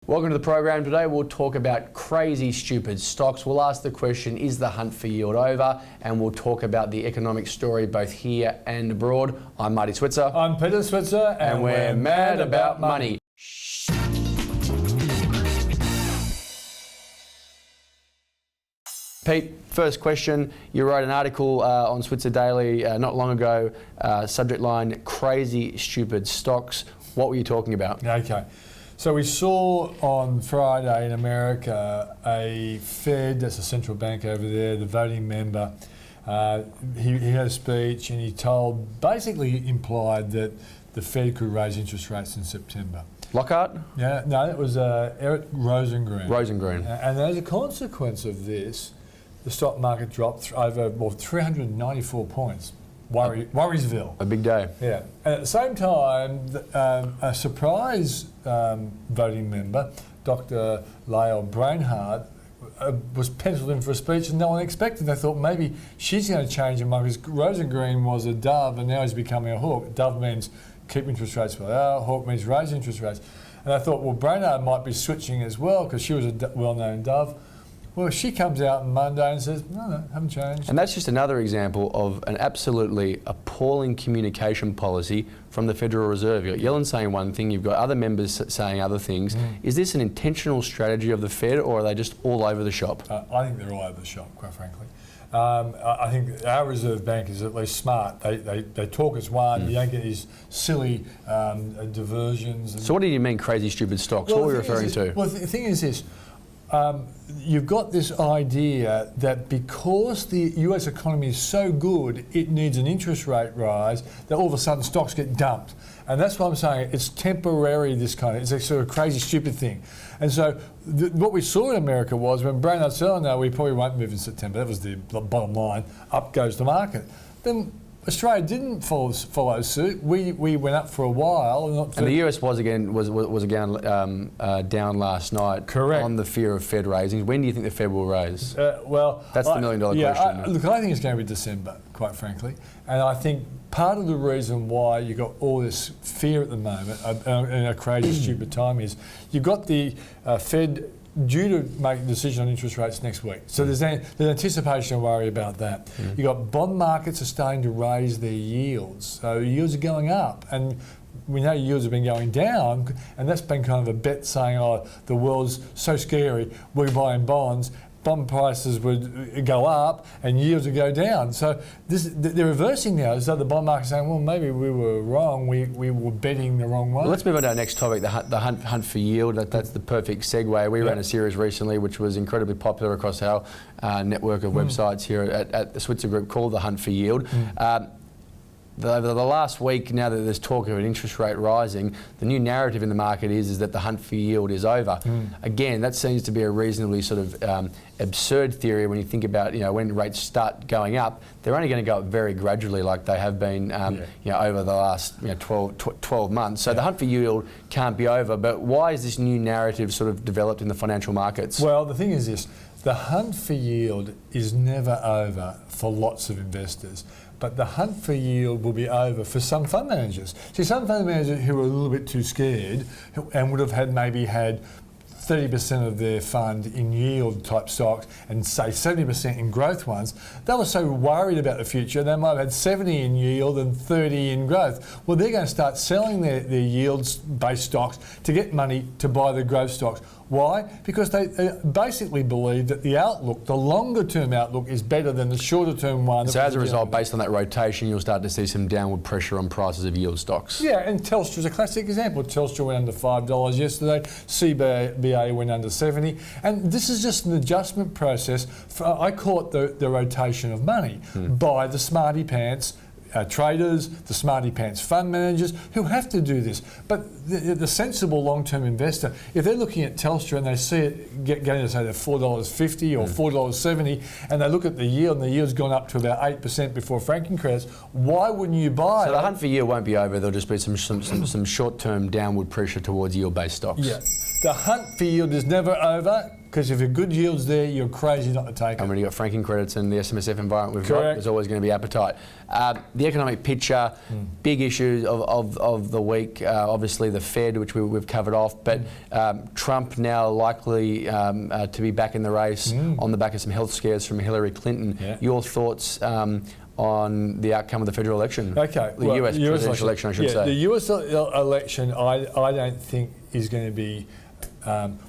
Welcome to the program. Today we'll talk about crazy stupid stocks. We'll ask the question, is the hunt for yield over? And we'll talk about the economic story both here and abroad. I'm Peter Switzer. I'm Peter Switzer. And we're mad about money. Pete, first question. You wrote an article on Switzer Daily not long ago, subject line, crazy stupid stocks. What were you talking about? Okay. So we saw on Friday in America a Fed, that's a central bank over there, the voting member, he had a speech and he basically implied that the Fed could raise interest rates in September. Lockhart? Yeah, no, it was Eric Rosengren. Rosengren. And as a consequence of this, the stock market dropped over 394 points. Worriesville. A big day. Yeah. And at the same time, a surprise voting member, Dr. Lael Brainard, was penciled in for a speech and no one expected. They thought maybe she's going to change her mind because Rosengren was a dove and now he's becoming a hawk. Dove means keep interest rates well, hawk means raise interest rates. And I thought, well, Brainard might be switching as well because she was a well-known dove. Well, she comes out on Monday and says, no, haven't changed. And that's just another example of an absolutely appalling communication policy from the Federal Reserve. You've got Yellen saying one thing, you've got other members saying other things. Is this an intentional strategy of the Fed or are they just all over the shop? I think they're all over the shop, quite frankly. I think our Reserve Bank is at least smart. They talk as one, you don't get these silly diversions. So what do you mean crazy stupid stocks? What are we referring to? Well, the thing is this. You've got this idea that because the US economy is so good, it needs an interest rate rise, that all of a sudden stocks get dumped. And that's what I'm saying, it's temporary, this kind of, it's a sort of crazy, stupid thing. And so what we saw in America was when Brainard said, oh no, we probably won't move in September, that was the bottom line, up goes the market. Then Australia didn't follow suit. We went up for a while. And the US was again down last night. Correct. On the fear of Fed raising. When do you think the Fed will raise? Well, that's the million-dollar question. Look, I think it's going to be December, quite frankly. And I think part of the reason why you've got all this fear at the moment in a crazy, stupid time is you've got the Fed due to make a decision on interest rates next week. So there's anticipation and worry about that. You've got bond markets are starting to raise their yields. So yields are going up. And we know yields have been going down, and that's been kind of a bet saying, oh, the world's so scary, we're buying bonds. Bond prices would go up and yields would go down. So they're reversing now. So the bond market's saying, well, maybe we were wrong. We were betting the wrong way. Well, let's move on to our next topic, the hunt for yield. That's the perfect segue. We ran a series recently which was incredibly popular across our network of websites here at the Switzer Group called The Hunt for Yield. The last week, now that there's talk of an interest rate rising, the new narrative in the market is that the hunt for yield is over. Again, that seems to be a reasonably sort of absurd theory when you think about, when rates start going up, they're only going to go up very gradually like they have been over the last 12 months. So the hunt for yield can't be over, but why is this new narrative sort of developed in the financial markets? Well, the thing is this, the hunt for yield is never over for lots of investors. But the hunt for yield will be over for some fund managers. See, some fund managers who are a little bit too scared and would have maybe had 30% of their fund in yield type stocks and say 70% in growth ones, they were so worried about the future, they might have had 70 in yield and 30 in growth. Well, they're going to start selling their yields-based stocks to get money to buy the growth stocks. Why? Because they basically believe that the outlook, the longer-term outlook, is better than the shorter-term one. So as a result, based on that rotation, you'll start to see some downward pressure on prices of yield stocks. Yeah, and Telstra's a classic example. Telstra went under $5 yesterday, CBA went under 70, and this is just an adjustment process. I call it the rotation of money by the smarty pants traders, the smarty pants fund managers who have to do this. But the sensible long-term investor, if they're looking at Telstra and they see it going to say they're $4.50 or $4.70 and they look at the yield and the yield's gone up to about 8% before franking credits, why wouldn't you buy it? So the hunt for yield won't be over, there'll just be some short-term downward pressure towards yield-based stocks. Yeah. The hunt for yield is never over. because if a good yield's there, you're crazy not to take it. And when you've got franking credits and the SMSF environment we've got, Correct. there's always going to be appetite. The economic picture, big issues of the week, obviously the Fed, which we've covered off, but Trump now likely to be back in the race on the back of some health scares from Hillary Clinton. Yeah. Your thoughts on the outcome of the federal election? Okay. The US presidential election, I should say. The US election, I don't think is going to be...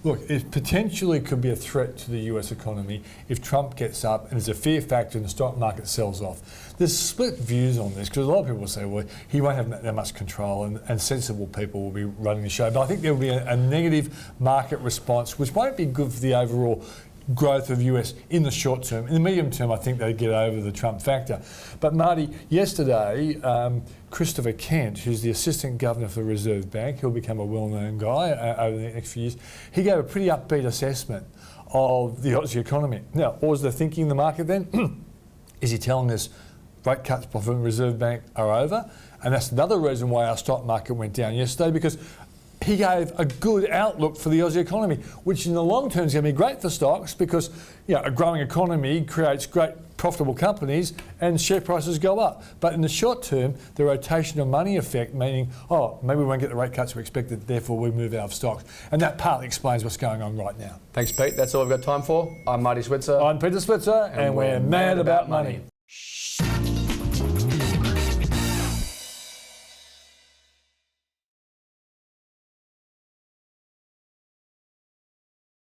look, it potentially could be a threat to the US economy if Trump gets up and there's a fear factor and the stock market sells off. There's split views on this because a lot of people say, well, he won't have that much control and sensible people will be running the show. But I think there will be a negative market response, which won't be good for the overall growth of US in the short term. In the medium term, I think they get over the Trump factor. But Marty, yesterday, Christopher Kent, who's the Assistant Governor for the Reserve Bank, he'll become a well-known guy over the next few years, he gave a pretty upbeat assessment of the Aussie economy. Now, what was the thinking in the market then? Is he telling us rate cuts from the Reserve Bank are over? And that's another reason why our stock market went down yesterday, because he gave a good outlook for the Aussie economy, which in the long term is going to be great for stocks because a growing economy creates great profitable companies and share prices go up. But in the short term, the rotation of money effect, meaning, maybe we won't get the rate cuts we expected, therefore we move out of stocks. And that partly explains what's going on right now. Thanks, Pete. That's all we've got time for. I'm Marty Switzer. I'm Peter Switzer, and we're mad about money.